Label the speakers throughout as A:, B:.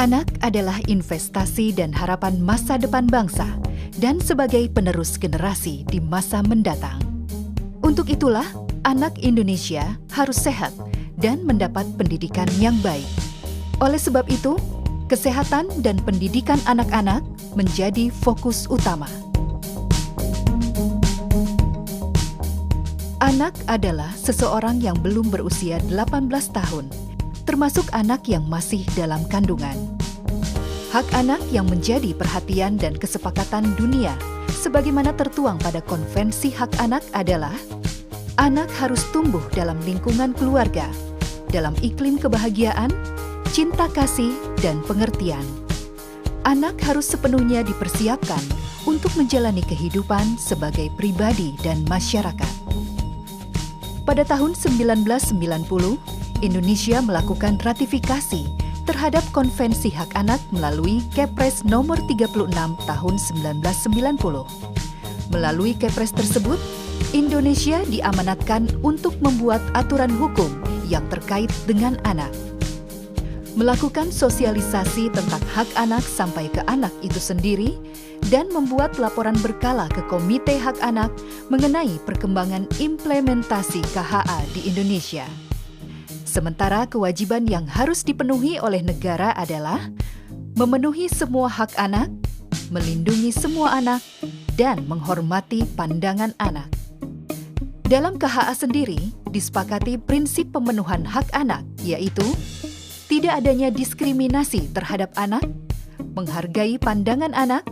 A: Anak adalah investasi dan harapan masa depan bangsa dan sebagai penerus generasi di masa mendatang. Untuk itulah, anak Indonesia harus sehat dan mendapat pendidikan yang baik. Oleh sebab itu, kesehatan dan pendidikan anak-anak menjadi fokus utama. Anak adalah seseorang yang belum berusia 18 tahun, termasuk anak yang masih dalam kandungan. Hak anak yang menjadi perhatian dan kesepakatan dunia, sebagaimana tertuang pada Konvensi Hak Anak adalah, anak harus tumbuh dalam lingkungan keluarga, dalam iklim kebahagiaan, cinta kasih, dan pengertian. Anak harus sepenuhnya dipersiapkan untuk menjalani kehidupan sebagai pribadi dan masyarakat. Pada tahun 1990, Indonesia melakukan ratifikasi terhadap Konvensi Hak Anak melalui Kepres nomor 36 tahun 1990. Melalui Kepres tersebut, Indonesia diamanatkan untuk membuat aturan hukum yang terkait dengan anak. Melakukan sosialisasi tentang hak anak sampai ke anak itu sendiri, dan membuat laporan berkala ke Komite Hak Anak mengenai perkembangan implementasi KHA di Indonesia. Sementara kewajiban yang harus dipenuhi oleh negara adalah memenuhi semua hak anak, melindungi semua anak, dan menghormati pandangan anak. Dalam KHA sendiri, disepakati prinsip pemenuhan hak anak, yaitu tidak adanya diskriminasi terhadap anak, menghargai pandangan anak,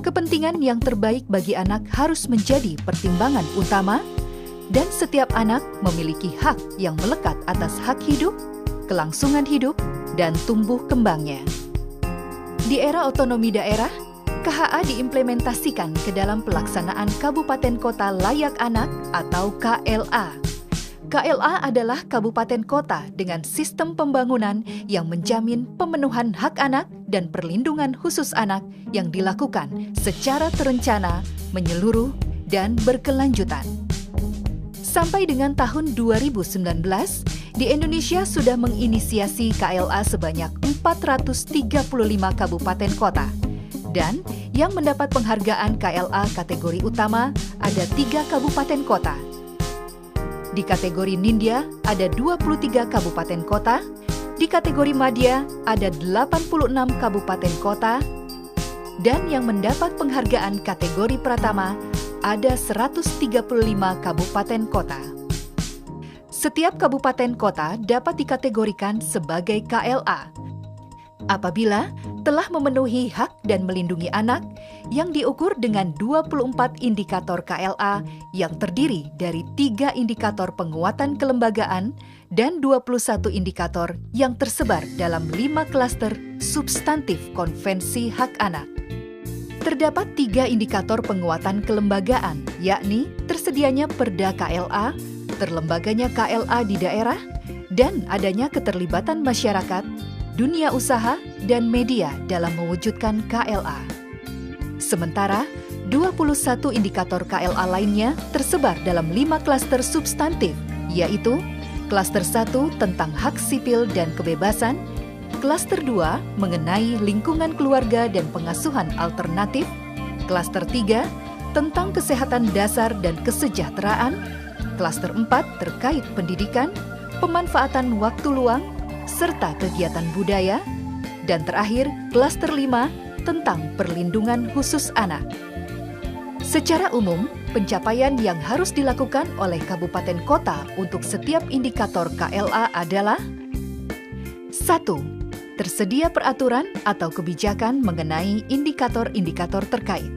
A: kepentingan yang terbaik bagi anak harus menjadi pertimbangan utama, dan setiap anak memiliki hak yang melekat atas hak hidup, kelangsungan hidup, dan tumbuh kembangnya. Di era otonomi daerah, KHA diimplementasikan ke dalam pelaksanaan Kabupaten Kota Layak Anak atau KLA. KLA adalah kabupaten kota dengan sistem pembangunan yang menjamin pemenuhan hak anak dan perlindungan khusus anak yang dilakukan secara terencana, menyeluruh, dan berkelanjutan. Sampai dengan tahun 2019, di Indonesia sudah menginisiasi KLA sebanyak 435 kabupaten kota. Dan yang mendapat penghargaan KLA kategori utama ada 3 kabupaten kota. Di kategori Nindya ada 23 kabupaten kota, di kategori Madya ada 86 kabupaten kota, dan yang mendapat penghargaan kategori Pratama ada 135 kabupaten kota. Setiap kabupaten kota dapat dikategorikan sebagai KLA apabila telah memenuhi hak dan melindungi anak yang diukur dengan 24 indikator KLA yang terdiri dari 3 indikator penguatan kelembagaan dan 21 indikator yang tersebar dalam 5 klaster substantif Konvensi Hak Anak. Terdapat 3 indikator penguatan kelembagaan, yakni tersedianya Perda KLA, terlembaganya KLA di daerah, dan adanya keterlibatan masyarakat, dunia usaha, dan media dalam mewujudkan KLA. Sementara, 21 indikator KLA lainnya tersebar dalam 5 klaster substantif, yaitu klaster 1 tentang hak sipil dan kebebasan, klaster 2 mengenai lingkungan keluarga dan pengasuhan alternatif, klaster 3 tentang kesehatan dasar dan kesejahteraan, klaster 4 terkait pendidikan, pemanfaatan waktu luang, serta kegiatan budaya, dan terakhir klaster 5 tentang perlindungan khusus anak. Secara umum, pencapaian yang harus dilakukan oleh kabupaten kota untuk setiap indikator KLA adalah 1. Tersedia peraturan atau kebijakan mengenai indikator-indikator terkait.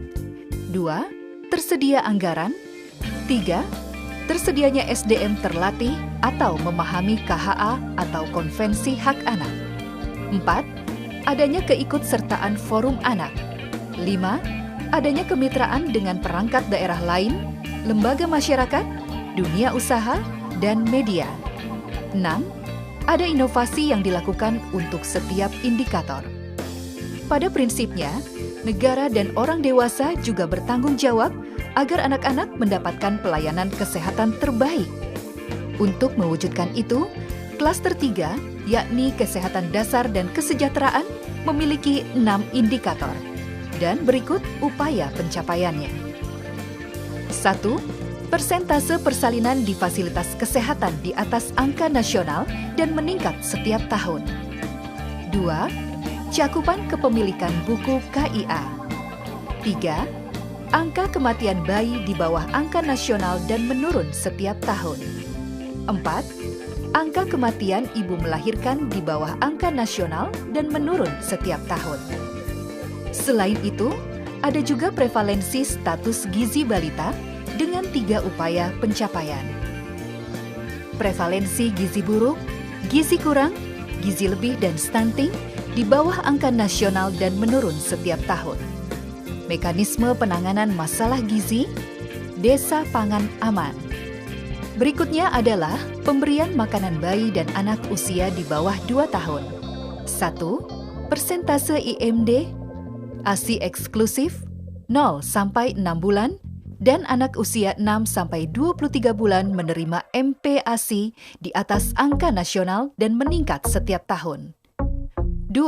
A: 2. Tersedia anggaran. 3. Tersedianya SDM terlatih atau memahami KHA atau Konvensi Hak Anak. 4. Adanya keikutsertaan forum anak. 5. Adanya kemitraan dengan perangkat daerah lain, lembaga masyarakat, dunia usaha, dan media. 6. Ada inovasi yang dilakukan untuk setiap indikator. Pada prinsipnya, negara dan orang dewasa juga bertanggung jawab agar anak-anak mendapatkan pelayanan kesehatan terbaik. Untuk mewujudkan itu, Klaster 3, yakni kesehatan dasar dan kesejahteraan, memiliki 6 indikator. Dan berikut upaya pencapaiannya. 1. Persentase persalinan di fasilitas kesehatan di atas angka nasional dan meningkat setiap tahun. 2. Cakupan kepemilikan buku KIA. 3. Angka kematian bayi di bawah angka nasional dan menurun setiap tahun. 4. Angka kematian ibu melahirkan di bawah angka nasional dan menurun setiap tahun. Selain itu, ada juga prevalensi status gizi balita dengan 3 upaya pencapaian. Prevalensi gizi buruk, gizi kurang, gizi lebih dan stunting di bawah angka nasional dan menurun setiap tahun. Mekanisme penanganan masalah gizi, Desa Pangan Aman. Berikutnya adalah pemberian makanan bayi dan anak usia di bawah 2 tahun. 1. Persentase IMD, ASI eksklusif, 0-6 bulan, dan anak usia 6-23 bulan menerima MPASI di atas angka nasional dan meningkat setiap tahun. 2.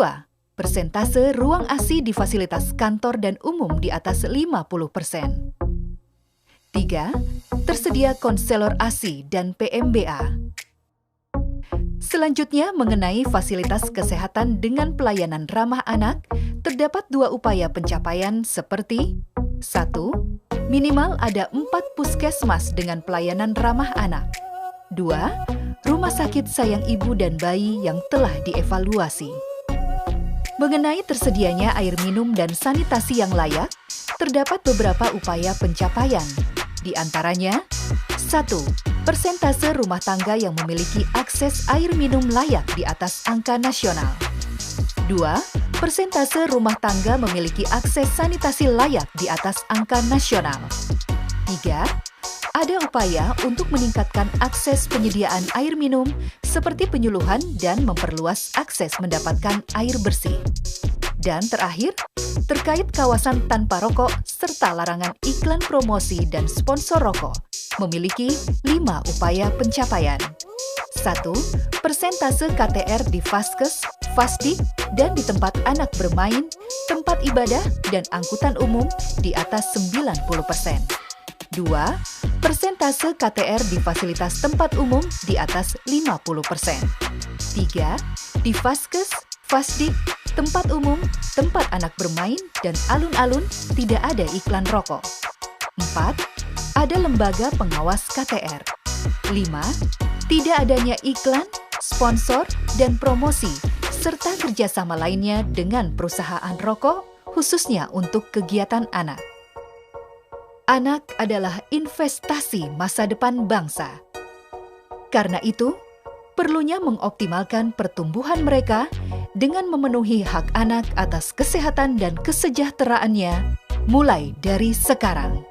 A: Persentase ruang ASI di fasilitas kantor dan umum di atas 50%. 3. Tersedia konselor ASI dan PMBA. Selanjutnya, mengenai fasilitas kesehatan dengan pelayanan ramah anak, terdapat 2 upaya pencapaian seperti 1. Minimal ada 4 puskesmas dengan pelayanan ramah anak. 2. Rumah sakit sayang ibu dan bayi yang telah dievaluasi. Mengenai tersedianya air minum dan sanitasi yang layak, terdapat beberapa upaya pencapaian. Di antaranya, 1. Persentase rumah tangga yang memiliki akses air minum layak di atas angka nasional. 2. Persentase rumah tangga memiliki akses sanitasi layak di atas angka nasional. 3. Ada upaya untuk meningkatkan akses penyediaan air minum seperti penyuluhan dan memperluas akses mendapatkan air bersih. Dan terakhir, terkait kawasan tanpa rokok serta larangan iklan promosi dan sponsor rokok, memiliki 5 upaya pencapaian. 1. Persentase KTR di Faskes, Fasdik, dan di tempat anak bermain, tempat ibadah, dan angkutan umum di atas 90%. 2. Persentase KTR di fasilitas tempat umum di atas 50%. 3. Di Faskes, Fasdik, tempat umum, tempat anak bermain, dan alun-alun tidak ada iklan rokok. 4. Ada lembaga pengawas KTR. 5. Tidak adanya iklan, sponsor, dan promosi, serta kerjasama lainnya dengan perusahaan rokok, khususnya untuk kegiatan anak. Anak adalah investasi masa depan bangsa. Karena itu, perlunya mengoptimalkan pertumbuhan mereka dengan memenuhi hak anak atas kesehatan dan kesejahteraannya mulai dari sekarang.